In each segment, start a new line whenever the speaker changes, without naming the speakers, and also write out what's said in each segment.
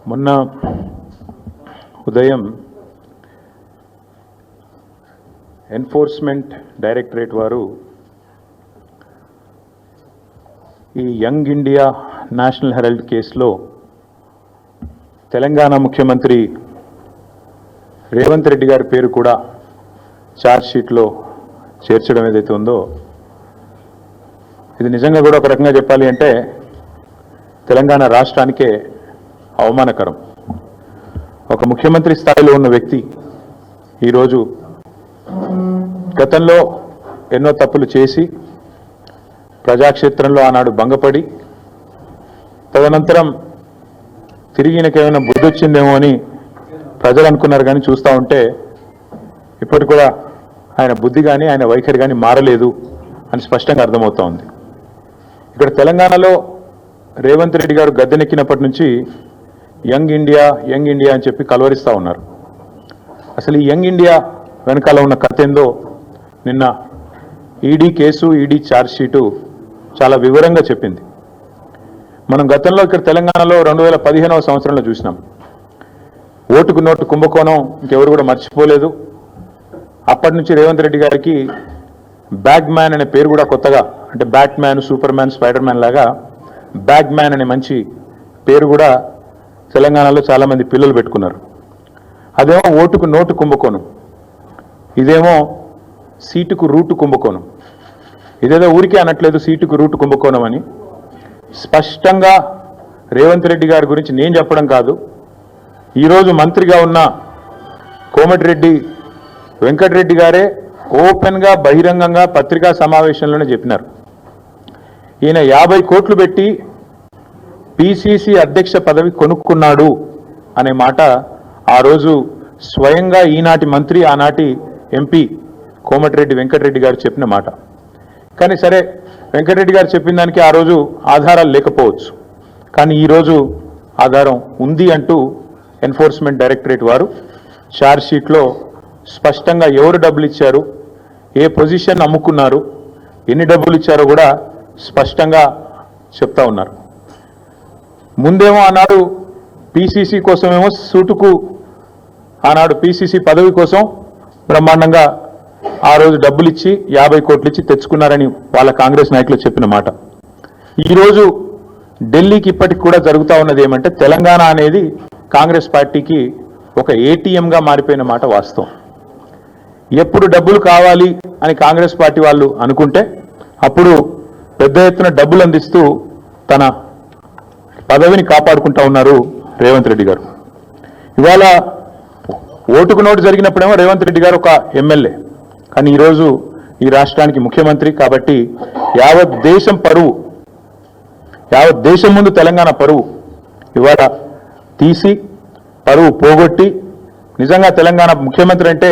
మొన్న ఉదయం enforcement directorate వారు ఈ యంగ్ ఇండియా నేషనల్ హెరాల్డ్ కేసులో తెలంగాణ ముఖ్యమంత్రి రేవంత్ రెడ్డి గారి పేరు కూడా ఛార్జ్ షీట్లో చేర్చడం ఏదైతే ఉందో ఇది నిజంగా కూడా ఒక రకంగా చెప్పాలి అంటే తెలంగాణ రాష్ట్రానికే అవమానకరం. ఒక ముఖ్యమంత్రి స్థాయిలో ఉన్న వ్యక్తి ఈరోజు గతంలో ఎన్నో తప్పులు చేసి ప్రజాక్షేత్రంలో ఆనాడు భంగపడి తదనంతరం తిరిగి ఈయనకేమైనా బుద్ధి వచ్చిందేమో అని ప్రజలు అనుకున్నారు. కానీ చూస్తూ ఉంటే ఇప్పటికి కూడా ఆయన బుద్ధి కానీ ఆయన వైఖరి కానీ మారలేదు అని స్పష్టంగా అర్థమవుతా ఉంది. ఇక్కడ తెలంగాణలో రేవంత్ రెడ్డి గారు గద్దెనెక్కినప్పటి నుంచి యంగ్ ఇండియా అని చెప్పి కలవరిస్తూ ఉన్నారు. అసలు ఈ యంగ్ ఇండియా వెనకాల ఉన్న కథ ఏందో నిన్న ED case, ED charge sheet చాలా వివరంగా చెప్పింది. మనం గతంలో ఇక్కడ తెలంగాణలో 2015వ సంవత్సరంలో చూసినాం. ఓటుకు నోటు కుంభకోణం ఇంకెవరు కూడా మర్చిపోలేదు. అప్పటి నుంచి రేవంత్ రెడ్డి గారికి బ్యాగ్ మ్యాన్ అనే పేరు కూడా కొత్తగా, అంటే bat man, super man, spider man లాగా బ్యాగ్ మ్యాన్ అనే మంచి పేరు కూడా తెలంగాణలో చాలామంది పిల్లలు పెట్టుకున్నారు. అదేమో ఓటుకు నోటు కుంభకోణం, ఇదేమో సీటుకు రూటు కుంభకోణం. ఇదేదో ఊరికే అనట్లేదు సీటుకు రూటు కుంభకోణం అని. స్పష్టంగా రేవంత్ రెడ్డి గారి గురించి నేను చెప్పడం కాదు, ఈరోజు మంత్రిగా ఉన్న కోమటిరెడ్డి వెంకటరెడ్డి గారే ఓపెన్గా బహిరంగంగా పత్రికా సమావేశంలోనే చెప్పినారు. ఈయన 50 కోట్లు పెట్టి పిసిసి అధ్యక్ష పదవి కొనుక్కున్నాడు అనే మాట ఆ రోజు స్వయంగా ఈనాటి మంత్రి, ఆనాటి ఎంపీ కోమటిరెడ్డి వెంకటరెడ్డి గారు చెప్పిన మాట. కానీ సరే, వెంకటరెడ్డి గారు చెప్పిన దానికి ఆ రోజు ఆధారాలు లేకపోవచ్చు, కానీ ఈరోజు ఆధారం ఉంది అంటూ ఎన్ఫోర్స్మెంట్ డైరెక్టరేట్ వారు ఛార్జ్ షీట్లో స్పష్టంగా ఎవరు డబ్బులు ఇచ్చారు, ఏ పొజిషన్ అమ్ముకున్నారు, ఎన్ని డబ్బులు ఇచ్చారో కూడా స్పష్టంగా చెప్తా ఉన్నారు. ముందేమో ఆనాడు పిసిసి కోసమేమో సూటుకు, ఆనాడు పిసిసి పదవి కోసం బ్రహ్మాండంగా ఆ రోజు డబ్బులు ఇచ్చి 50 కోట్లు ఇచ్చి తెచ్చుకున్నారని వాళ్ళ కాంగ్రెస్ నాయకులు చెప్పిన మాట. ఈరోజు ఢిల్లీకి ఇప్పటికి కూడా జరుగుతూ ఉన్నది ఏమంటే తెలంగాణ అనేది కాంగ్రెస్ పార్టీకి ఒక ఏటీఎంగా మారిపోయిన మాట వాస్తవం. ఎప్పుడు డబ్బులు కావాలి అని కాంగ్రెస్ పార్టీ వాళ్ళు అనుకుంటే అప్పుడు పెద్ద ఎత్తున డబ్బులు అందిస్తూ తన పదవిని కాపాడుకుంటా ఉన్నారు రేవంత్ రెడ్డి గారు. ఇవాళ ఓటుకు నోటు జరిగినప్పుడేమో రేవంత్ రెడ్డి గారు ఒక ఎమ్మెల్యే, కానీ ఈరోజు ఈ రాష్ట్రానికి ముఖ్యమంత్రి. కాబట్టి యావత్ దేశం పరువు, యావత్ దేశం ముందు తెలంగాణ పరువు ఇవాళ తీసి పరువు పోగొట్టి నిజంగా తెలంగాణ ముఖ్యమంత్రి అంటే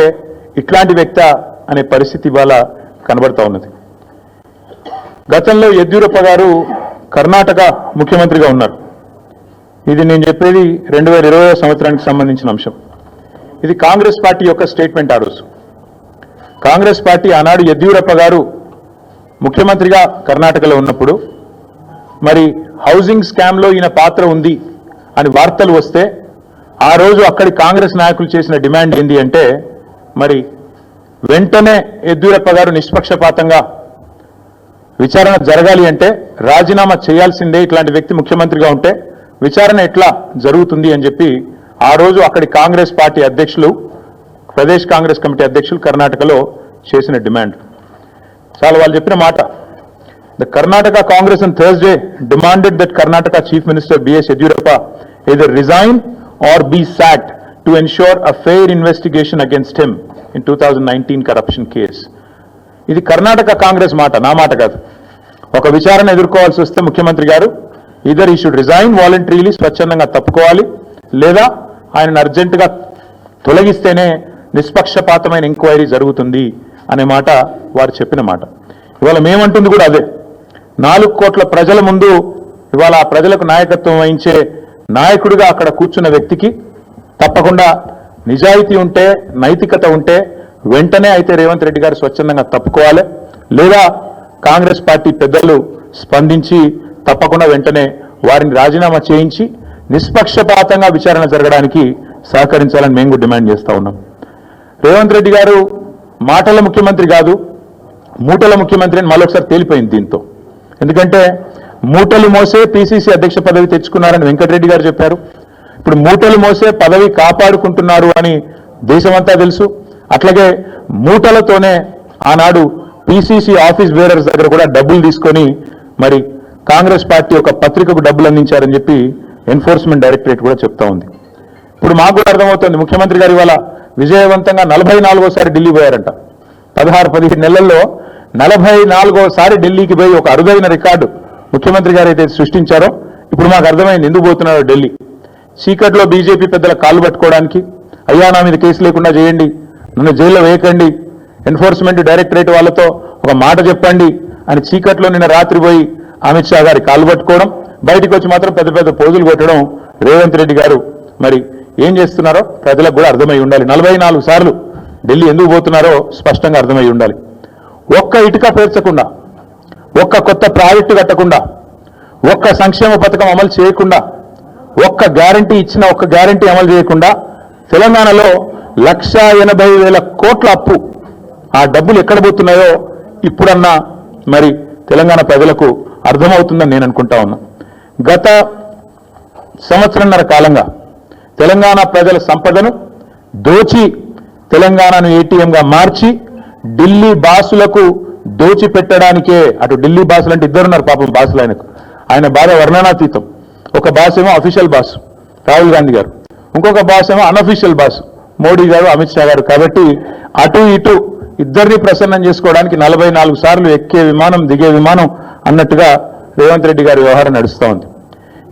ఇట్లాంటి వ్యక్తి అనే పరిస్థితి ఇవాళ కనబడతా ఉన్నది. గతంలో యడ్యూరప్ప గారు కర్ణాటక ముఖ్యమంత్రిగా ఉన్నారు. ఇది నేను చెప్పేది 2020వ సంవత్సరానికి సంబంధించిన అంశం. ఇది కాంగ్రెస్ పార్టీ యొక్క స్టేట్మెంట్. ఆ రోజు కాంగ్రెస్ పార్టీ ఆనాడు యడ్యూరప్ప గారు ముఖ్యమంత్రిగా కర్ణాటకలో ఉన్నప్పుడు మరి హౌసింగ్ స్కామ్లో ఈయన పాత్ర ఉంది అని వార్తలు వస్తే ఆ రోజు అక్కడి కాంగ్రెస్ నాయకులు చేసిన డిమాండ్ ఏంటి అంటే మరి వెంటనే యడ్యూరప్ప గారు నిష్పక్షపాతంగా విచారణ జరగాలి అంటే రాజీనామా చేయాల్సిందే, ఇట్లాంటి వ్యక్తి ముఖ్యమంత్రిగా ఉంటే విచారణ ఎట్లా జరుగుతుంది అని చెప్పి ఆ రోజు అక్కడి కాంగ్రెస్ పార్టీ అధ్యక్షులు, ప్రదేశ్ కాంగ్రెస్ కమిటీ అధ్యక్షులు కర్ణాటకలో చేసిన డిమాండ్. చాలా వాళ్ళు చెప్పిన మాట. The Karnataka Congress on Thursday demanded that Karnataka Chief Minister B.S. Yediyurappa either resign or be sacked to ensure a fair investigation against him in 2019 corruption case. ఇది కర్ణాటక కాంగ్రెస్ మాట, నా మాట కాదు. ఒక విచారణ ఎదుర్కోవాల్సి వస్తే ముఖ్యమంత్రి గారు ఈదర్ ఈ షుడ్ రిజైన్ వాలంటరీలీ, స్వచ్ఛందంగా తప్పుకోవాలి, లేదా ఆయనను అర్జెంటుగా తొలగిస్తేనే నిష్పక్షపాతమైన ఎంక్వైరీ జరుగుతుంది అనే మాట వారు చెప్పిన మాట. ఇవాళ మేమంటుంది కూడా అదే. 4 కోట్ల ప్రజల ముందు ఇవాళ ఆ ప్రజలకు నాయకత్వం వహించే నాయకుడిగా అక్కడ కూర్చున్న వ్యక్తికి తప్పకుండా నిజాయితీ ఉంటే, నైతికత ఉంటే వెంటనే అయితే రేవంత్ రెడ్డి గారు స్వచ్ఛందంగా తప్పుకోవాలి, లేదా కాంగ్రెస్ పార్టీ పెద్దలు స్పందించి తప్పకుండా వెంటనే వారిని రాజీనామా చేయించి నిష్పక్షపాతంగా విచారణ జరగడానికి సహకరించాలని మేము కూడా డిమాండ్ చేస్తా ఉన్నాం. రేవంత్ రెడ్డి గారు మాటల ముఖ్యమంత్రి కాదు, మూటల ముఖ్యమంత్రి అని మరొకసారి తేలిపోయింది దీంతో. ఎందుకంటే మూటలు మోసే పిసిసి అధ్యక్ష పదవి తెచ్చుకున్నారని వెంకటరెడ్డి గారు చెప్పారు. ఇప్పుడు మూటలు మోసే పదవి కాపాడుకుంటున్నారు అని దేశమంతా తెలుసు. అట్లాగే మూటలతోనే ఆనాడు పిసిసి ఆఫీస్ బేరర్స్ దగ్గర కూడా డబ్బులు తీసుకొని మరి కాంగ్రెస్ పార్టీ ఒక పత్రికకు డబ్బులు అందించారని చెప్పి ఎన్ఫోర్స్మెంట్ డైరెక్టరేట్ కూడా చెప్తా ఉంది. ఇప్పుడు మాకు కూడా అర్థమవుతుంది, ముఖ్యమంత్రి గారు ఇవాళ విజయవంతంగా 44వసారి ఢిల్లీ పోయారంట. 16-17 నెలల్లో 44వసారి ఢిల్లీకి పోయి ఒక అరుదైన రికార్డు ముఖ్యమంత్రి గారు అయితే సృష్టించారో ఇప్పుడు మాకు అర్థమైంది ఎందుకు పోతున్నారో. ఢిల్లీ చీకట్లో బీజేపీ పెద్దల కాళ్ళు పట్టుకోవడానికి, అయ్యా నా మీద కేసు లేకుండా చేయండి, నన్ను జైల్లో వేయకండి, ఎన్ఫోర్స్మెంట్ డైరెక్టరేట్ వాళ్ళతో ఒక మాట చెప్పండి అని చీకట్లో నిన్న రాత్రి పోయి అమిత్ షా గారి కాళ్ళు పట్టుకోవడం, బయటకు వచ్చి మాత్రం పెద్ద పెద్ద పోజులు కొట్టడం రేవంత్ రెడ్డి గారు మరి ఏం చేస్తున్నారో ప్రజలకు కూడా అర్థమై ఉండాలి. 44 సార్లు ఢిల్లీ ఎందుకు పోతున్నారో స్పష్టంగా అర్థమై ఉండాలి. ఒక్క ఇటుక పేర్చకుండా, ఒక్క కొత్త ప్రాజెక్టు కట్టకుండా, ఒక్క సంక్షేమ పథకం అమలు చేయకుండా, ఒక్క గ్యారంటీ ఇచ్చిన ఒక్క గ్యారంటీ అమలు చేయకుండా తెలంగాణలో 1,80,000 కోట్ల అప్పు. ఆ డబ్బులు ఎక్కడ పోతున్నాయో ఇప్పుడన్నా మరి తెలంగాణ ప్రజలకు అర్థమవుతుందని నేను అనుకుంటా ఉన్నా. గత సంవత్సరంన్నర కాలంగా తెలంగాణ ప్రజల సంపదను దోచి తెలంగాణను ఏటీఎంగా మార్చి ఢిల్లీ బాసులకు దోచి పెట్టడానికే, అటు ఢిల్లీ బాసులు అంటే ఇద్దరున్నారు పాపం బాసులు ఆయనకు, ఆయన బాధ వర్ణనాతీతం. ఒక బాస్ ఏమో అఫీషియల్ బాస్ రాహుల్ గాంధీ గారు, ఇంకొక బాస్ ఏమో అన్అఫీషియల్ బాస్ మోడీ గారు, అమిత్ షా గారు. కాబట్టి అటు ఇటు ఇద్దరిని ప్రసన్నం చేసుకోవడానికి 44 సార్లు ఎక్కే విమానం దిగే విమానం అన్నట్టుగా రేవంత్ రెడ్డి గారి వ్యవహారం నడుస్తూ ఉంది.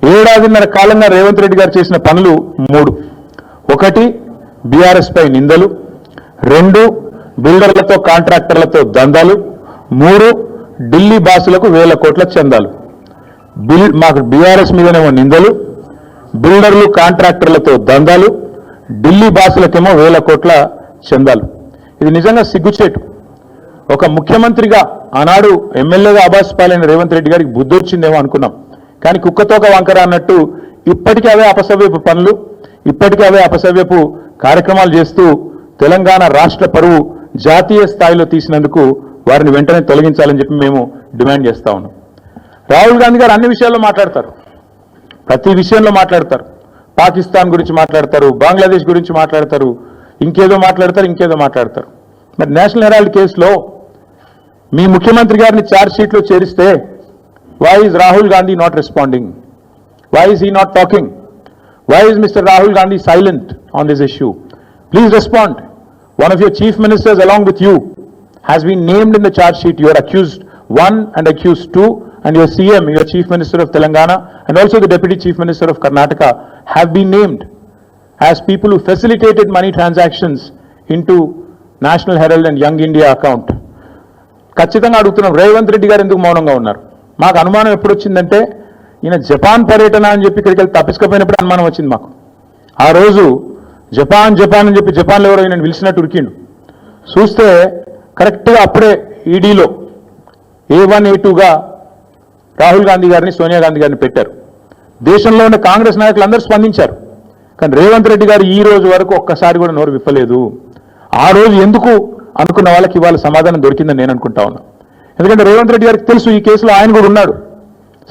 7.5 కాలంగా రేవంత్ రెడ్డి గారు చేసిన పనులు 3. 1 బీఆర్ఎస్ పై నిందలు, 2 బిల్డర్లతో కాంట్రాక్టర్లతో దందాలు, 3 ఢిల్లీ బాసులకు 1000 కోట్ల చందాలు. మాకు బీఆర్ఎస్ మీదనేమో నిందలు, బిల్డర్లు కాంట్రాక్టర్లతో దందాలు, ఢిల్లీ బాసులకేమో 1000 కోట్ల చందాలు. ఇది నిజంగా సిగ్గుచేటు. ఒక ముఖ్యమంత్రిగా ఆనాడు ఎమ్మెల్యేగా అబాస్పాలైన రేవంత్ రెడ్డి గారికి బుద్ధి వచ్చిందేమో అనుకున్నాం. కానీ కుక్కతోక వంకర అన్నట్టు ఇప్పటికీ అవే అపసవ్యపు పనులు, ఇప్పటికీ అవే అపసవ్యపు కార్యక్రమాలు చేస్తూ తెలంగాణ రాష్ట్ర పరువు జాతీయ స్థాయిలో తీసినందుకు వారిని వెంటనే తొలగించాలని చెప్పి మేము డిమాండ్ చేస్తా ఉన్నాం. రాహుల్ గాంధీ గారు అన్ని విషయాల్లో మాట్లాడతారు, ప్రతి విషయంలో మాట్లాడతారు. పాకిస్తాన్ గురించి మాట్లాడతారు, బంగ్లాదేశ్ గురించి మాట్లాడతారు, ఇంకేదో మాట్లాడతారు. మరి నేషనల్ హెరాల్డ్ కేసులో మీ ముఖ్యమంత్రి గారిని ఛార్జ్ షీట్లో చేరిస్తే why is Rahul Gandhi not responding? Why is he not talking? Why is Mr. Rahul Gandhi silent on this issue? Please respond. One of your chief ministers along with you has been named in the charge sheet. You are accused 1 and accused 2, and your CM, your chief minister of Telangana, and also the deputy chief minister of Karnataka have been named as people who facilitated money transactions into National Herald and Young India account. ఖచ్చితంగా అడుగుతున్నాం, రేవంత్ రెడ్డి గారు ఎందుకు మౌనంగా ఉన్నారు? మాకు అనుమానం ఎప్పుడు వచ్చిందంటే ఈయన జపాన్ పర్యటన అని చెప్పి ఇక్కడికి వెళ్ళి తప్పించుకపోయినప్పుడు అనుమానం వచ్చింది మాకు. ఆ రోజు జపాన్ అని చెప్పి జపాన్లో ఎవరో ఈయన పిలిచినట్టు ఉరికిండు. చూస్తే కరెక్ట్గా అప్పుడే ఈడీలో A1 A2గా రాహుల్ గాంధీ గారిని సోనియా గాంధీ గారిని పెట్టారు. దేశంలో ఉన్న కాంగ్రెస్ నాయకులు అందరూ స్పందించారు. కానీ రేవంత్ రెడ్డి గారు ఈ రోజు వరకు ఒక్కసారి కూడా నోరు విప్పలేదు. ఆ రోజు ఎందుకు అనుకున్న వాళ్ళకి ఇవాళ సమాధానం దొరికిందని నేను అనుకుంటా ఉన్నా. ఎందుకంటే రేవంత్ రెడ్డి గారికి తెలుసు ఈ కేసులో ఆయన కూడా ఉన్నాడు,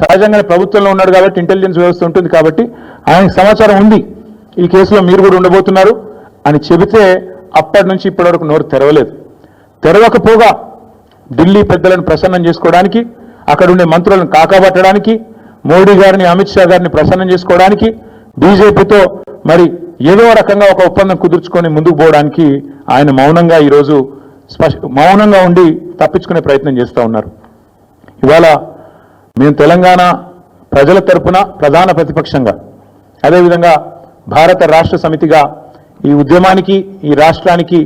సహజంగానే ప్రభుత్వంలో ఉన్నాడు కాబట్టి ఇంటెలిజెన్స్ వ్యవస్థ ఉంటుంది కాబట్టి ఆయనకు సమాచారం ఉంది, ఈ కేసులో మీరు కూడా ఉండబోతున్నారు అని చెబితే అప్పటి నుంచి ఇప్పటి వరకు నోరు తెరవలేదు. తెరవకపోగా ఢిల్లీ పెద్దలను ప్రసన్నం చేసుకోవడానికి, అక్కడ ఉండే మంత్రులను కాకాబట్టడానికి, మోడీ గారిని అమిత్ షా గారిని ప్రసన్నం చేసుకోవడానికి, బీజేపీతో మరి ఏదో రకంగా ఒక ఒప్పందం కుదుర్చుకొని ముందుకు పోవడానికి ఆయన మౌనంగా ఈరోజు మౌనంగా ఉండి తప్పించుకునే ప్రయత్నం చేస్తూ ఉన్నారు. ఇవాళ మేము తెలంగాణ ప్రజల తరపున ప్రధాన ప్రతిపక్షంగా, అదేవిధంగా భారత రాష్ట్ర సమితిగా ఈ ఉద్యమానికి, ఈ రాష్ట్రానికి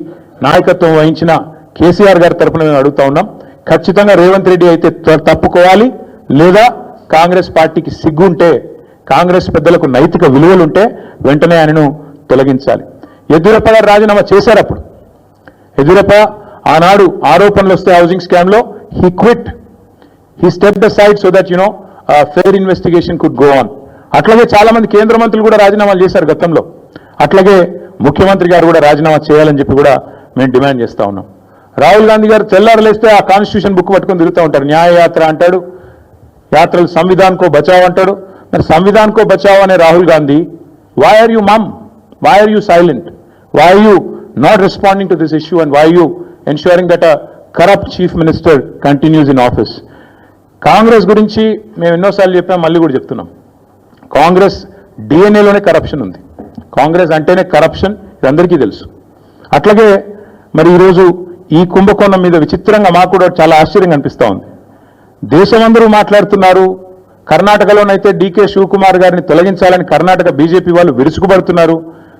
నాయకత్వం వహించిన కేసీఆర్ గారి తరపున మేము అడుగుతా ఉన్నాం. ఖచ్చితంగా రేవంత్ రెడ్డి అయితే తప్పుకోవాలి, లేదా కాంగ్రెస్ పార్టీకి సిగ్గుంటే, కాంగ్రెస్ పెద్దలకు నైతిక విలువలుంటే వెంటనే ఆయనను తొలగించాలి. యడ్యూరప్ప గారు రాజీనామా చేశారు. అప్పుడు యడ్యూరప్ప ఆనాడు ఆరోపణలు వస్తే హౌసింగ్ స్కామ్ లో he quit, he stepped aside so that fair investigation could go on. అట్లాగే చాలా మంది కేంద్ర మంత్రులు కూడా రాజీనామాలు చేశారు గతంలో. అట్లాగే ముఖ్యమంత్రి గారు కూడా రాజీనామా చేయాలని చెప్పి కూడా మేము డిమాండ్ చేస్తా ఉన్నాం. రాహుల్ గాంధీ గారు తెల్లారలేస్తే ఆ కాన్స్టిట్యూషన్ బుక్ పట్టుకొని తిరుగుతూ ఉంటారు. న్యాయ యాత్ర అంటాడు, యాత్రలు సంవిధాన్ కో బచావ్ అంటాడు. మరి సంవిధాన్ కో బచావ్ అనే Rahul Gandhi, why are you mum? Why are you silent? Why are you not responding to this issue, and why are you ensuring that a corrupt chief minister continues in office? Congress గురించి మేము ఎన్నోసార్లు చెప్పాం, మళ్ళీ కూడా చెప్తున్నాం. కాంగ్రెస్ డిఎన్ఏలోనే కరప్షన్ ఉంది. కాంగ్రెస్ అంటేనే కరప్షన్, ఇది అందరికీ తెలుసు. అట్లాగే మరి ఈరోజు ఈ కుంభకోణం మీద విచిత్రంగా మాకు కూడా చాలా ఆశ్చర్యంగా అనిపిస్తూ ఉంది. దేశమందరూ మాట్లాడుతున్నారు. కర్ణాటకలోనైతే డీకే శివకుమార్ గారిని తొలగించాలని కర్ణాటక బీజేపీ వాళ్ళు విరుచుకుపడుతున్నారు.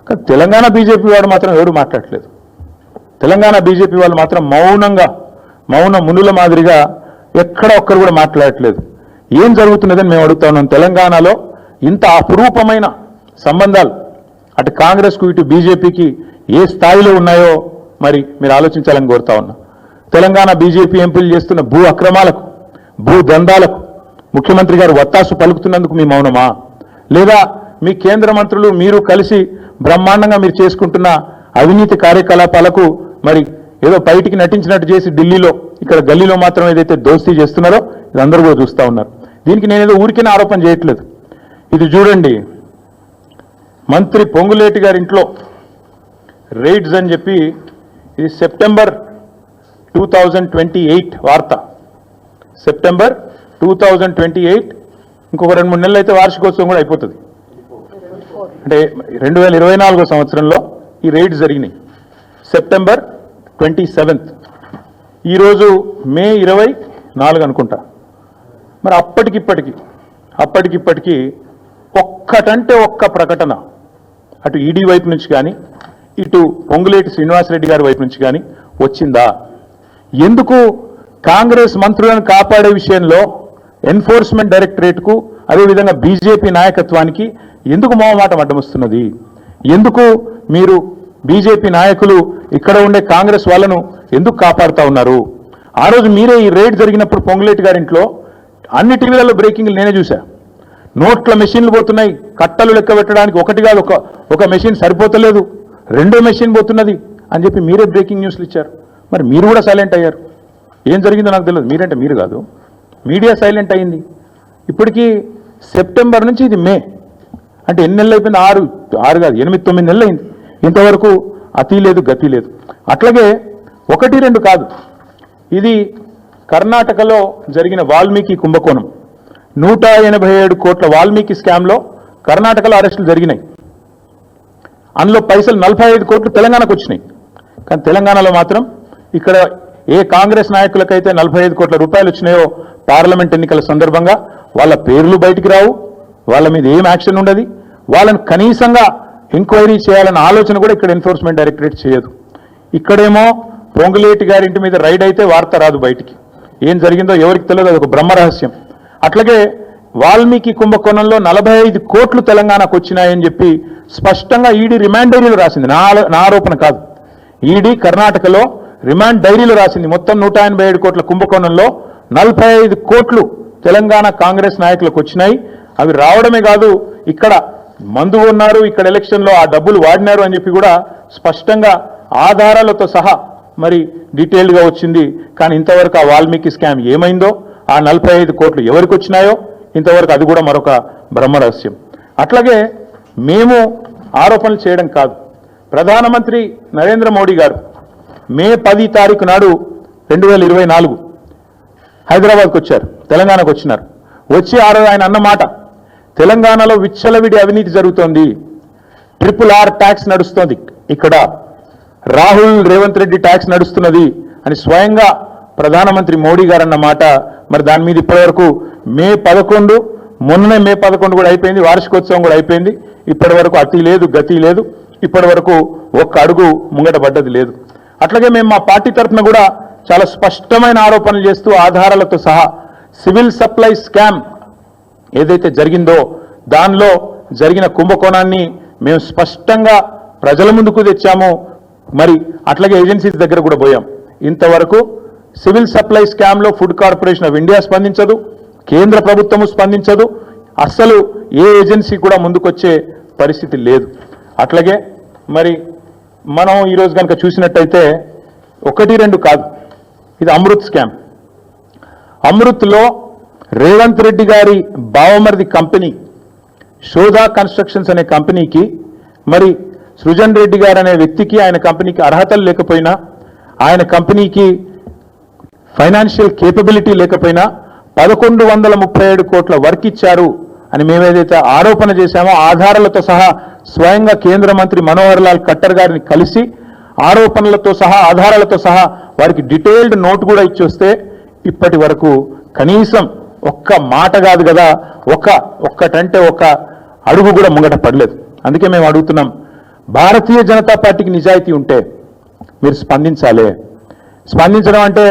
కానీ తెలంగాణ బీజేపీ వాడు మాత్రం ఎవరు మాట్లాడట్లేదు. తెలంగాణ బీజేపీ వాళ్ళు మాత్రం మౌన మునుల మాదిరిగా ఎక్కడ ఒక్కరు కూడా మాట్లాడట్లేదు. ఏం జరుగుతున్నదని మేము అడుగుతా ఉన్నాం. తెలంగాణలో ఇంత అపురూపమైన సంబంధాలు అటు కాంగ్రెస్కు ఇటు బీజేపీకి ఏ స్థాయిలో ఉన్నాయో మరి మీరు ఆలోచించాలని కోరుతా ఉన్నా. తెలంగాణ బీజేపీ ఎంపీలు చేస్తున్న భూ అక్రమాలకు, భూ దందాలకు ముఖ్యమంత్రి గారు వత్తాసు పలుకుతున్నందుకు మీ మౌనమా? లేదా మీ కేంద్ర మంత్రులు మీరు కలిసి బ్రహ్మాండంగా మీరు చేసుకుంటున్న అవినీతి కార్యకలాపాలకు మరి ఏదో బయటికి నటించినట్టు చేసి ఢిల్లీలో, ఇక్కడ గల్లీలో మాత్రం ఏదైతే దోస్తీ చేస్తున్నారో ఇది అందరూ కూడా చూస్తూ ఉన్నారు. దీనికి నేనేదో ఊరికిన ఆరోపణ చేయట్లేదు. ఇది చూడండి, మంత్రి పొంగులేటి గారి ఇంట్లో రైడ్స్ అని చెప్పి, ఇది సెప్టెంబర్ 2028 వార్త. సెప్టెంబర్ 2028, ఇంకొక 2-3 నెలలు అయితే వార్షికోత్సవం కూడా అయిపోతుంది. అంటే 2024 సంవత్సరంలో ఈ రైడ్స్ జరిగినాయి. సెప్టెంబర్ 27. ఈరోజు మే 24 అనుకుంటా. మరి అప్పటికిప్పటికి ఒక్కటంటే ఒక్క ప్రకటన అటు ఈడీ వైపు నుంచి కానీ ఇటు పొంగులేటి శ్రీనివాసరెడ్డి గారి వైపు నుంచి కానీ వచ్చిందా? ఎందుకు కాంగ్రెస్ మంత్రులను కాపాడే విషయంలో ఎన్ఫోర్స్మెంట్ డైరెక్టరేట్కు అదేవిధంగా బీజేపీ నాయకత్వానికి ఎందుకు మొహమాటం అడ్డమొస్తున్నది? ఎందుకు మీరు బీజేపీ నాయకులు ఇక్కడ ఉండే కాంగ్రెస్ వాళ్ళను ఎందుకు కాపాడుతూ ఉన్నారు? ఆ రోజు మీరే ఈ రేడ్ జరిగినప్పుడు పొంగులేటి గారి ఇంట్లో అన్ని టీవీలలో బ్రేకింగ్లు నేనే చూసా. నోట్ల మెషిన్లు పోతున్నాయి, కట్టలు లెక్క పెట్టడానికి ఒకటి కాదు, ఒక మెషిన్ సరిపోతలేదు, 2వ మెషిన్ పోతున్నది అని చెప్పి మీరే బ్రేకింగ్ న్యూస్లు ఇచ్చారు. మరి మీరు కూడా సైలెంట్ అయ్యారు. ఏం జరిగిందో నాకు తెలియదు. మీరంటే మీరు కాదు, మీడియా సైలెంట్ అయింది. ఇప్పటికీ సెప్టెంబర్ నుంచి ఇది మే, అంటే ఎన్ని నెలలు అయిపోయింది? 6 కాదు 8-9 నెలలు అయింది. ఇంతవరకు అతి లేదు గతి లేదు. అట్లాగే 1-2 కాదు, ఇది కర్ణాటకలో జరిగిన వాల్మీకి కుంభకోణం. 187 కోట్ల వాల్మీకి స్కామ్లో కర్ణాటకలో అరెస్టులు జరిగినాయి. అందులో పైసలు 45 కోట్లు తెలంగాణకు వచ్చినాయి. కానీ తెలంగాణలో మాత్రం ఇక్కడ ఏ కాంగ్రెస్ నాయకులకైతే 45 కోట్ల రూపాయలు వచ్చినాయో పార్లమెంట్ ఎన్నికల సందర్భంగా వాళ్ళ పేర్లు బయటికి రావు, వాళ్ళ మీద ఏం యాక్షన్ ఉండదు, వాళ్ళని కనీసంగా ఎంక్వైరీ చేయాలన్న ఆలోచన కూడా ఇక్కడ ఎన్ఫోర్స్మెంట్ డైరెక్టరేట్ చేయదు. ఇక్కడేమో పొంగులేటి గారి ఇంటి మీద రైడ్ అయితే వార్త రాదు బయటికి. ఏం జరిగిందో ఎవరికి తెలియదు, అది ఒక బ్రహ్మరహస్యం. అట్లాగే వాల్మీకి కుంభకోణంలో 45 కోట్లు తెలంగాణకు వచ్చినాయని చెప్పి స్పష్టంగా ఈడీ రిమాండ్ డైరీలో రాసింది. నా ఆరోపణ కాదు. ఈడీ కర్ణాటకలో రిమాండ్ డైరీలో రాసింది. మొత్తం 187 కోట్ల కుంభకోణంలో 45 కోట్లు తెలంగాణ కాంగ్రెస్ నాయకులకు వచ్చినాయి. అవి రావడమే కాదు, ఇక్కడ మందు ఉన్నారు, ఇక్కడ ఎలక్షన్లో ఆ డబ్బులు వాడినారు అని చెప్పి కూడా స్పష్టంగా ఆధారాలతో సహా మరి డీటెయిల్డ్గా వచ్చింది. కానీ ఇంతవరకు ఆ వాల్మీకి స్కామ్ ఏమైందో, ఆ 45 కోట్లు ఎవరికి వచ్చినాయో ఇంతవరకు అది కూడా మరొక బ్రహ్మరహస్యం. అట్లాగే మేము ఆరోపణలు చేయడం కాదు, ప్రధానమంత్రి నరేంద్ర మోడీ గారు మే 10 తారీఖు నాడు 2024 హైదరాబాద్కు వచ్చారు, తెలంగాణకు వచ్చినారు. వచ్చి ఆ రోజు ఆయన అన్నమాట, తెలంగాణలో విచ్చలవిడి అవినీతి జరుగుతోంది, RRR ట్యాక్స్ నడుస్తోంది, ఇక్కడ రాహుల్ రేవంత్ రెడ్డి ట్యాక్స్ నడుస్తున్నది అని స్వయంగా ప్రధానమంత్రి మోడీ గారు అన్నమాట. మరి దాని మీద ఇప్పటివరకు మే 11, మొన్ననే మే 11 కూడా అయిపోయింది, వార్షికోత్సవం కూడా అయిపోయింది. ఇప్పటి వరకు అతి లేదు గతి లేదు, ఇప్పటి వరకు ఒక్క అడుగు ముంగట పడ్డది లేదు. అట్లాగే మేము మా పార్టీ తరఫున కూడా చాలా స్పష్టమైన ఆరోపణలు చేస్తూ ఆధారాలతో సహా సివిల్ సప్లై స్కామ్ ఏదైతే జరిగిందో దానిలో జరిగిన కుంభకోణాన్ని మేము స్పష్టంగా ప్రజల ముందుకు తెచ్చాము. మరి అట్లాగే ఏజెన్సీస్ దగ్గర కూడా పోయాం. ఇంతవరకు సివిల్ సప్లై స్కామ్లో ఫుడ్ కార్పొరేషన్ ఆఫ్ ఇండియా స్పందించదు, కేంద్ర ప్రభుత్వము స్పందించదు, అస్సలు ఏ ఏజెన్సీ కూడా ముందుకొచ్చే పరిస్థితి లేదు. అట్లాగే మరి మనం ఈరోజు కనుక చూసినట్టయితే 1-2 కాదు, ఇది అమృత్ స్కామ్. అమృత్లో రేవంత్ రెడ్డి గారి బావమరిది కంపెనీ శోధా కన్స్ట్రక్షన్స్ అనే కంపెనీకి మరి సృజన్ రెడ్డి గారు అనే వ్యక్తికి ఆయన కంపెనీకి అర్హతలు లేకపోయినా, ఆయన కంపెనీకి ఫైనాన్షియల్ కేపబిలిటీ లేకపోయినా 1137 కోట్ల వర్క్ ఇచ్చారు అని మేమేదైతే ఆరోపణ చేశామో ఆధారాలతో సహా స్వయంగా కేంద్ర మంత్రి మనోహర్ లాల్ ఖట్టర్ గారిని కలిసి ఆరోపణలతో సహా ఆధారాలతో సహా వారికి డీటెయిల్డ్ నోట్ కూడా ఇచ్చొస్తే ఇప్పటి వరకు కనీసం ఒక్క మాట కాదు కదా, ఒక్కటంటే ఒక్క అడుగు కూడా ముంగట పడలేదు. అందుకే మేము అడుగుతున్నాం, భారతీయ జనతా పార్టీకి నిజాయితీ ఉంటే మీరు స్పందించాలి. స్పందించడం అంటే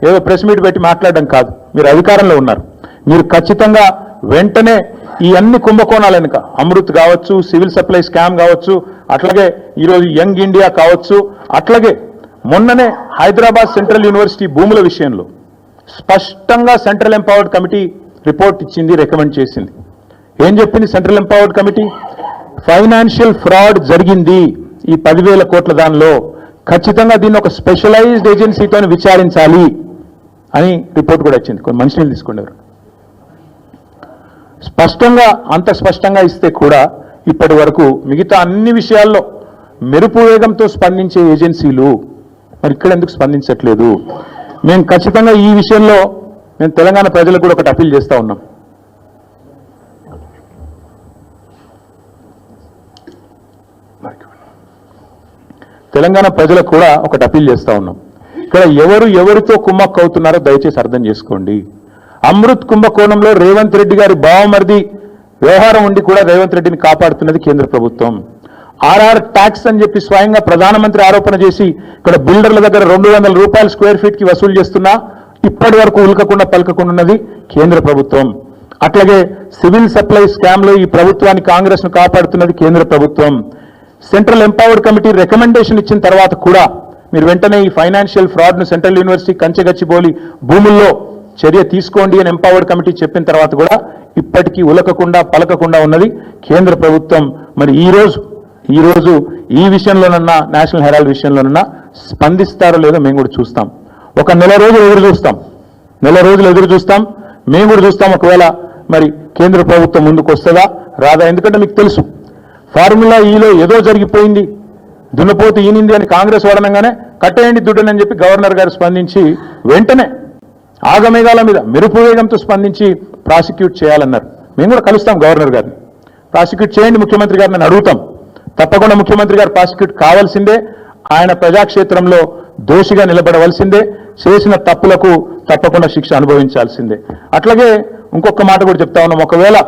ఏదో ప్రెస్ మీట్ పెట్టి మాట్లాడడం కాదు. మీరు అధికారంలో ఉన్నారు, మీరు ఖచ్చితంగా వెంటనే ఈ అన్ని కుంభకోణాలు వెనుక అమృత్ కావచ్చు, సివిల్ సప్లై స్కామ్ కావచ్చు, అట్లాగే ఈరోజు యంగ్ ఇండియా కావచ్చు, అట్లాగే మొన్ననే హైదరాబాద్ సెంట్రల్ యూనివర్సిటీ భూముల విషయంలో స్పష్టంగా సెంట్రల్ ఎంపవర్డ్ కమిటీ రిపోర్ట్ ఇచ్చింది, రికమెండ్ చేసింది. ఏం చెప్పింది central empowered committee? Financial fraud జరిగింది ఈ 10,000 కోట్ల దానిలో, ఖచ్చితంగా దీన్ని ఒక స్పెషలైజ్డ్ ఏజెన్సీతో విచారించాలి అని రిపోర్ట్ కూడా ఇచ్చింది. కొన్ని మంచినీళ్ళు తీసుకున్నారు. స్పష్టంగా అంత స్పష్టంగా ఇస్తే కూడా ఇప్పటి వరకు మిగతా అన్ని విషయాల్లో మెరుపు వేగంతో స్పందించే ఏజెన్సీలు మరి ఇక్కడ ఎందుకు స్పందించట్లేదు? మేము ఖచ్చితంగా ఈ విషయంలో మేము తెలంగాణ ప్రజలకు కూడా ఒకటి అప్పీల్ చేస్తూ ఉన్నాం. తెలంగాణ ప్రజలకు కూడా ఒకటి అప్పీల్ చేస్తూ ఉన్నాం. ఇక్కడ ఎవరితో కుమ్మక్కు అవుతున్నారో దయచేసి అర్థం చేసుకోండి. అమృత్ కుంభకోణంలో రేవంత్ రెడ్డి గారి బావమరిది వ్యవహారం ఉండి కూడా రేవంత్ రెడ్డిని కాపాడుతున్నది కేంద్ర ప్రభుత్వం. ఆర్ఆర్ ట్యాక్స్ అని చెప్పి స్వయంగా ప్రధానమంత్రి ఆరోపణ చేసి ఇక్కడ బిల్డర్ల దగ్గర 200 రూపాయలు స్క్వేర్ ఫీట్ కి వసూలు చేస్తున్నా ఇప్పటి వరకు ఉల్కకుండా పలకకుండా ఉన్నది కేంద్ర ప్రభుత్వం. అట్లాగే సివిల్ సప్లై స్కామ్ లో ఈ ప్రభుత్వాన్ని కాంగ్రెస్ ను కాపాడుతున్నది కేంద్ర ప్రభుత్వం. సెంట్రల్ ఎంపవర్డ్ కమిటీ రికమెండేషన్ ఇచ్చిన తర్వాత కూడా మీరు వెంటనే ఈ ఫైనాన్షియల్ ఫ్రాడ్ ను సెంట్రల్ యూనివర్సిటీ కంచెగచ్చిబౌలి భూముల్లో చర్య తీసుకోండి అని ఎంపవర్డ్ కమిటీ చెప్పిన తర్వాత కూడా ఇప్పటికీ ఉలకకుండా పలకకుండా ఉన్నది కేంద్ర ప్రభుత్వం. మరి ఈ రోజు ఈ విషయంలోనన్నా నేషనల్ హెరాల్డ్ విషయంలోనన్నా స్పందిస్తారో లేదో మేము కూడా చూస్తాం. ఒక నెల రోజులు ఎదురు చూస్తాం. మేము కూడా చూస్తాం ఒకవేళ మరి కేంద్ర ప్రభుత్వం ముందుకు వస్తుందా రాదా. ఎందుకంటే మీకు తెలుసు ఫార్ములా ఈలో ఏదో జరిగిపోయింది, దున్నపోతు ఈనింది అని కాంగ్రెస్ వాడనంగానే కట్టేయండి దుడ్డనని చెప్పి గవర్నర్ గారు స్పందించి వెంటనే ఆగమేఘాల మీద మెరుపు వేగంతో స్పందించి ప్రాసిక్యూట్ చేయాలన్నారు. మేము కూడా కలుస్తాం గవర్నర్ గారిని, ప్రాసిక్యూట్ చేయండి ముఖ్యమంత్రి గారిని అడుగుతాం. తప్పకుండా ముఖ్యమంత్రి గారు ప్రాసిక్యూట్ కావాల్సిందే, ఆయన ప్రజాక్షేత్రంలో దోషిగా నిలబడవలసిందే, చేసిన తప్పులకు తప్పకుండా శిక్ష అనుభవించాల్సిందే. అట్లాగే ఇంకొక మాట కూడా చెప్తా ఉన్నాం, ఒకవేళ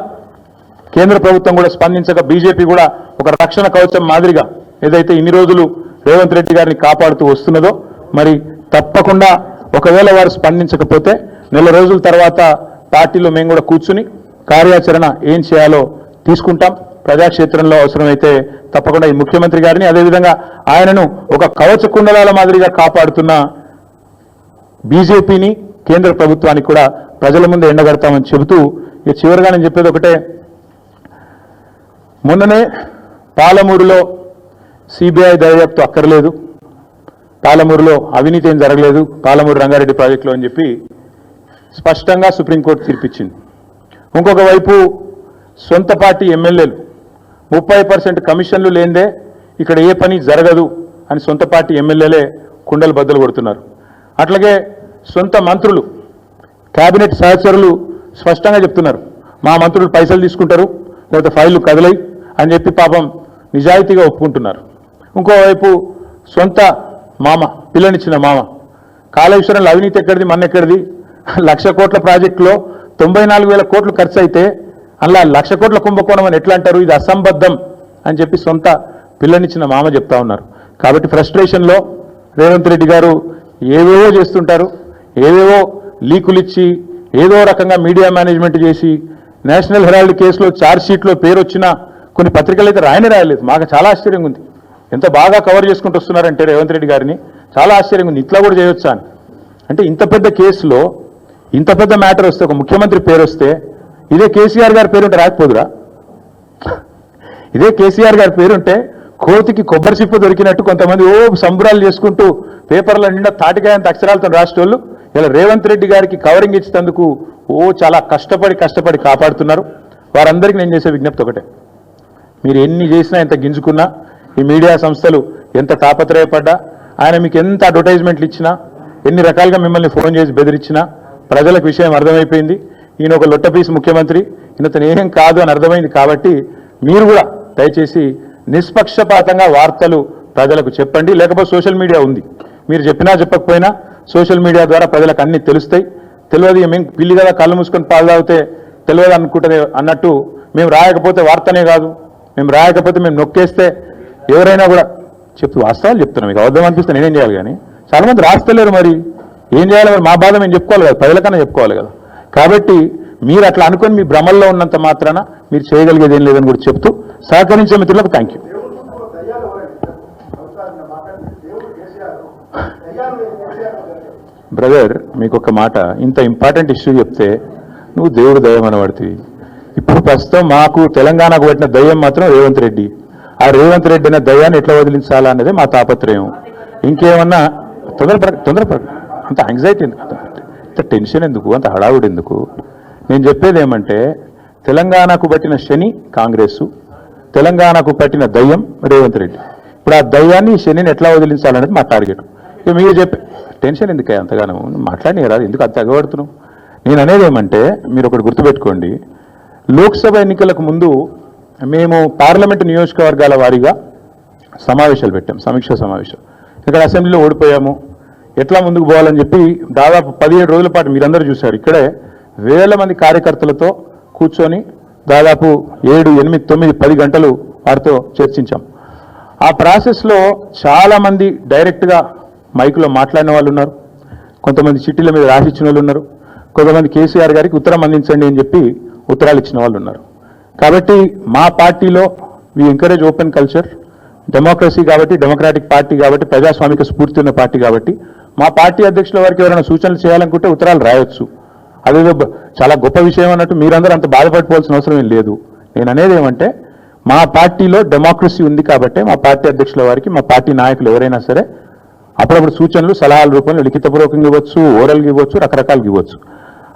కేంద్ర ప్రభుత్వం కూడా స్పందించక బీజేపీ కూడా ఒక రక్షణ కవచం మాదిరిగా ఏదైతే ఇన్ని రోజులు రేవంత్ రెడ్డి గారిని కాపాడుతూ వస్తున్నదో మరి తప్పకుండా ఒకవేళ వారు స్పందించకపోతే నెల రోజుల తర్వాత పార్టీలో మేము కూడా కూర్చుని కార్యాచరణ ఏం చేయాలో తీసుకుంటాం. ప్రజాక్షేత్రంలో అవసరమైతే తప్పకుండా ఈ ముఖ్యమంత్రి గారిని అదేవిధంగా ఆయనను ఒక కవచ కుండలాల మాదిరిగా కాపాడుతున్న బీజేపీని కేంద్ర ప్రభుత్వానికి కూడా ప్రజల ముందు ఎండగడతామని చెబుతూ ఇక చివరిగా నేను చెప్పేది ఒకటే, మొన్ననే పాలమూరులో సిబిఐ దర్యాప్తు అక్కర్లేదు, పాలమూరులో అవినీతి ఏం జరగలేదు పాలమూరు రంగారెడ్డి ప్రాజెక్టులో అని చెప్పి స్పష్టంగా సుప్రీంకోర్టు తీర్పిచ్చింది. ఇంకొక వైపు సొంత పార్టీ ఎమ్మెల్యేలు 30% కమిషన్లు లేనిదే ఇక్కడ ఏ పని జరగదు అని సొంత పార్టీ ఎమ్మెల్యేలే కుండలు బద్దలు కొడుతున్నారు. అట్లాగే సొంత మంత్రులు కేబినెట్ సహచరులు స్పష్టంగా చెప్తున్నారు, మా మంత్రులు పైసలు తీసుకుంటారు లేకపోతే ఫైళ్లు కదలై అని చెప్పి పాపం నిజాయితీగా ఒప్పుకుంటున్నారు. ఇంకోవైపు సొంత మామ, పిల్లనిచ్చిన మామ, కాళేశ్వరంలో అవినీతి ఎక్కడిది మన్నెక్కడిది, 1,00,000 కోట్ల ప్రాజెక్టులో 94,000 కోట్లు ఖర్చు అయితే అలా 1,00,000 కోట్ల కుంభకోణం అని ఎట్లా అంటారు, ఇది అసంబద్ధం అని చెప్పి సొంత పిల్లనిచ్చిన మామ చెప్తా ఉన్నారు. కాబట్టి ఫ్రస్ట్రేషన్లో రేవంత్ రెడ్డి గారు ఏవేవో చేస్తుంటారు, ఏవేవో లీకులు ఇచ్చి ఏదో రకంగా మీడియా మేనేజ్మెంట్ చేసి నేషనల్ హెరాల్డ్ కేసులో ఛార్జ్ షీట్లో పేరు వచ్చిన కొన్ని పత్రికలు అయితే రాయలేదు. మాకు చాలా ఆశ్చర్యంగా ఉంది, ఎంత బాగా కవర్ చేసుకుంటూ వస్తున్నారంటే రేవంత్ రెడ్డి గారిని చాలా ఆశ్చర్యంగా ఉంది. ఇట్లా కూడా చేయొచ్చా అని. అంటే ఇంత పెద్ద కేసులో ఇంత పెద్ద మ్యాటర్ వస్తే ఒక ముఖ్యమంత్రి పేరు వస్తే ఇదే కేసీఆర్ గారి పేరుంటే రాకపోదురా? ఇదే కేసీఆర్ గారి పేరుంటే కోతికి కొబ్బరి చిప్ప దొరికినట్టు కొంతమంది సంబరాలు చేసుకుంటూ పేపర్ల నిండా తాటికాయంత అక్షరాలతో రాసేటోళ్ళు ఇలా రేవంత్ రెడ్డి గారికి కవరింగ్ ఇచ్చేందుకు చాలా కష్టపడి కాపాడుతున్నారు. వారందరికీ నేను చేసే విజ్ఞప్తి ఒకటే, మీరు ఎన్ని చేసినా, ఎంత గింజుకున్నా, ఈ మీడియా సంస్థలు ఎంత తాపత్రయపడ్డా, ఆయన మీకు ఎంత అడ్వర్టైజ్మెంట్లు ఇచ్చినా, ఎన్ని రకాలుగా మిమ్మల్ని ఫోన్ చేసి బెదిరించినా ప్రజలకు విషయం అర్థమైపోయింది. ఈయన ఒక లొట్టపీస్ ముఖ్యమంత్రి, ఈయనతను ఏం కాదు అని అర్థమైంది. కాబట్టి మీరు కూడా దయచేసి నిష్పక్షపాతంగా వార్తలు ప్రజలకు చెప్పండి. లేకపోతే సోషల్ మీడియా ఉంది, మీరు చెప్పినా చెప్పకపోయినా సోషల్ మీడియా ద్వారా ప్రజలకు అన్ని తెలుస్తాయి. తెలియదు మేము పిల్లి కదా కళ్ళు మూసుకొని పాలు తాగితే తెలియదు అనుకుంటుంది అన్నట్టు మేము రాయకపోతే వార్తనే కాదు, మేము రాయకపోతే మేము నొక్కేస్తే ఎవరైనా కూడా వాస్తవాలు చెప్తున్నాం. మీకు అబద్ధం అనిపిస్తే నేనేం చేయాలి? కానీ చాలామంది రాస్తలేరు, మరి ఏం చేయాలి? మరి మా బాధ మేము చెప్పుకోవాలి కదా, ప్రజలకన్నా చెప్పుకోవాలి కదా. కాబట్టి మీరు అట్లా అనుకొని మీ భ్రమల్లో ఉన్నంత మాత్రాన మీరు చేయగలిగేది ఏం లేదని కూడా చెప్తూ సహకరించే మిత్రులకు థ్యాంక్ యూ. బ్రదర్, మీకు ఒక మాట, ఇంత ఇంపార్టెంట్ ఇష్యూ చెప్తే నువ్వు దేవుడు దయ్యం అనబడుతుంది. ఇప్పుడు ప్రస్తుతం మాకు తెలంగాణకు పట్టిన దయ్యం మాత్రం రేవంత్ రెడ్డి. ఆ రేవంత్ రెడ్డి అనే దయ్యాన్ని ఎట్లా వదిలించాలా అనేది మా తాపత్రయం. ఇంకేమన్నా తొందరపడ అంత యాంగ్జైటీ ఎందుకు, అంత టెన్షన్ ఎందుకు, అంత హడావుడు ఎందుకు? నేను చెప్పేది ఏమంటే, తెలంగాణకు పట్టిన శని కాంగ్రెస్, తెలంగాణకు పట్టిన దయ్యం రేవంత్ రెడ్డి. ఇప్పుడు ఆ దయ్యాన్ని శనిని ఎట్లా వదిలించాలనేది మా టార్గెట్. ఇక మీరు చెప్పే టెన్షన్ ఎందుకు అంతగానో మాట్లాడి రాదు, ఎందుకు అంత ఎగబడుతున్నాం? నేను అనేది ఏమంటే, మీరు ఒకటి గుర్తుపెట్టుకోండి, లోక్సభ ఎన్నికలకు ముందు మేము పార్లమెంటు నియోజకవర్గాల వారీగా సమావేశాలు పెట్టాం, సమీక్షా సమావేశం. ఇక్కడ అసెంబ్లీలో ఓడిపోయాము, ఎట్లా ముందుకు పోవాలని చెప్పి దాదాపు 17 రోజుల పాటు మీరందరూ చూశారు. ఇక్కడే వేల మంది కార్యకర్తలతో కూర్చొని దాదాపు 7, 8, 9, 10 గంటలు వారితో చర్చించాం. ఆ ప్రాసెస్లో చాలామంది డైరెక్ట్గా మైకులో మాట్లాడిన వాళ్ళు ఉన్నారు, కొంతమంది చిట్టీల మీద రాసిచ్చిన వాళ్ళు ఉన్నారు, కొంతమంది కేసీఆర్ గారికి ఉత్తరం అందించండి అని చెప్పి ఉత్తరాలు ఇచ్చిన వాళ్ళు ఉన్నారు. కాబట్టి మా పార్టీలో we encourage open culture, democracy కాబట్టి, డెమోక్రాటిక్ పార్టీ కాబట్టి, ప్రజాస్వామిక స్ఫూర్తి ఉన్న పార్టీ కాబట్టి మా పార్టీ అధ్యక్షుల వారికి ఎవరైనా సూచనలు చేయాలనుకుంటే ఉత్తరాలు రాయొచ్చు. అదేదో చాలా గొప్ప విషయం అన్నట్టు మీరందరూ అంత బాధపడిపోవాల్సిన అవసరం ఏం లేదు. నేను అనేది ఏమంటే, మా పార్టీలో డెమోక్రసీ ఉంది కాబట్టి మా పార్టీ అధ్యక్షుల వారికి, మా పార్టీ నాయకులు ఎవరైనా సరే అప్పుడప్పుడు సూచనలు, సలహాల రూపంలో లిఖితపూర్వకంగా ఇవ్వచ్చు, ఓరల్గా ఇవ్వచ్చు, రకరకాలుగా ఇవ్వచ్చు.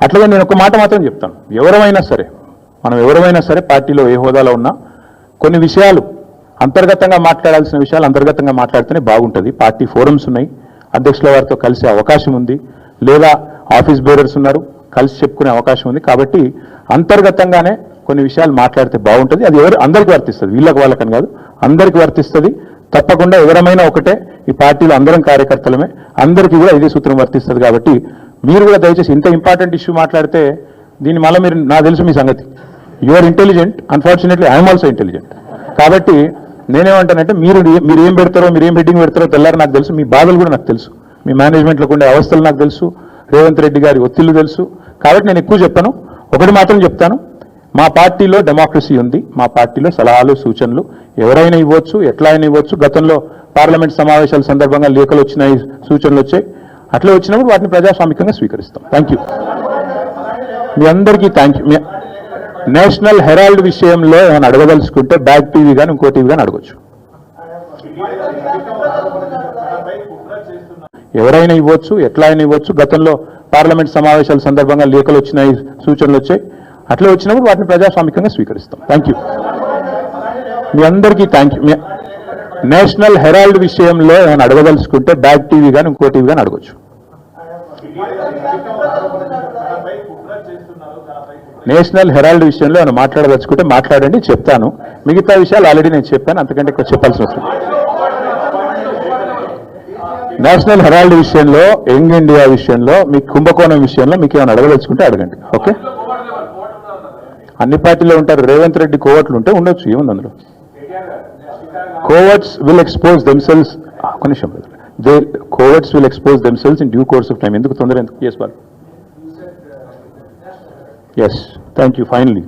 అట్లాగే నేను ఒక మాట మాత్రం చెప్తాను, మనం ఎవరైనా సరే పార్టీలో ఏ హోదాలో ఉన్నా కొన్ని విషయాలు అంతర్గతంగా మాట్లాడాల్సిన విషయాలు అంతర్గతంగా మాట్లాడితేనే బాగుంటుంది. పార్టీ ఫోరమ్స్ ఉన్నాయి, అధ్యక్షుల వారితో కలిసే అవకాశం ఉంది, లేదా ఆఫీస్ బేరర్స్ ఉన్నారు, కలిసి చెప్పుకునే అవకాశం ఉంది. కాబట్టి అంతర్గతంగానే కొన్ని విషయాలు మాట్లాడితే బాగుంటుంది. అది అందరికీ వర్తిస్తుంది, వీళ్ళకి వాళ్ళకని కాదు, అందరికీ వర్తిస్తుంది. తప్పకుండా ఎవరమైనా ఒకటే, ఈ పార్టీలో అందరం కార్యకర్తలమే, అందరికీ కూడా ఇదే సూత్రం వర్తిస్తుంది. కాబట్టి మీరు కూడా దయచేసి ఇంత ఇంపార్టెంట్ ఇష్యూ మాట్లాడితే దీని మళ్ళీ మీరు, నాకు తెలుసు మీ సంగతి, you are intelligent, unfortunately I'm also intelligent. కాబట్టి నేనేమంటానంటే, మీరు ఏం పెడతారో, మీరు ఏం హెడ్డింగ్ పెడతారో తెల్లారి నాకు తెలుసు, మీ బాధలు కూడా నాకు తెలుసు, మీ మేనేజ్మెంట్లకు ఉండే అవస్థలు నాకు తెలుసు, రేవంత్ రెడ్డి గారి ఒత్తిళ్లు తెలుసు. కాబట్టి నేను ఎక్కువ చెప్పను, ఒకటి మాత్రం చెప్తాను, మా పార్టీలో డెమోక్రసీ ఉంది, మా పార్టీలో సలహాలు, సూచనలు ఎవరైనా ఇవ్వచ్చు, ఎట్లా అయినా ఇవ్వచ్చు. గతంలో పార్లమెంట్ సమావేశాల సందర్భంగా లేఖలు వచ్చినాయి, సూచనలు వచ్చాయి, అట్లా వచ్చినప్పుడు వాటిని ప్రజాస్వామికంగా స్వీకరిస్తాం. థ్యాంక్ యూ, మీ అందరికీ థ్యాంక్ యూ. నేషనల్ హెరాల్డ్ విషయంలో ఏమైనా అడగదలుచుకుంటే బ్యాక్ టీవీ కానీ ఇంకో టీవీ కానీ అడగచ్చు, ఎవరైనా ఇవ్వచ్చు, ఎట్లా అయినా ఇవ్వచ్చు. గతంలో పార్లమెంట్ సమావేశాల సందర్భంగా లేఖలు వచ్చినాయి, సూచనలు వచ్చాయి, అట్లా వచ్చినప్పుడు వాటిని ప్రజాస్వామికంగా స్వీకరిస్తాం. థ్యాంక్ యూ, మీ అందరికీ థ్యాంక్ యూ. నేషనల్ హెరాల్డ్ విషయంలో ఏమైనా అడగదలుచుకుంటే బ్యాక్ టీవీ కానీ ఇంకో టీవీ కానీ అడగచ్చు. నేషనల్ హెరాల్డ్ విషయంలో ఏమైనా మాట్లాడదలుచుకుంటే మాట్లాడండి, చెప్తాను. మిగతా విషయాలు ఆల్రెడీ నేను చెప్పాను, అంతకంటే ఎక్కువ చెప్పాల్సిన అవసరం. నేషనల్ హెరాల్డ్ విషయంలో, యంగ్ ఇండియా విషయంలో, మీ కుంభకోణం విషయంలో మీకు ఏమైనా అడగదలుచుకుంటే అడగండి. ఓకే, అన్ని పార్టీలో ఉంటారు, రేవంత్ రెడ్డి కోవట్లు ఉంటే ఉండొచ్చు, ఏముంది అందులో. కోవర్ట్స్ విల్ ఎక్స్పోజ్ దెమ్సెల్స్, నిమిషం, coverts will expose themselves in due course of time. ఎందుకు తొందర, ఎందుకు? Yes ball, yes, thank you, finally.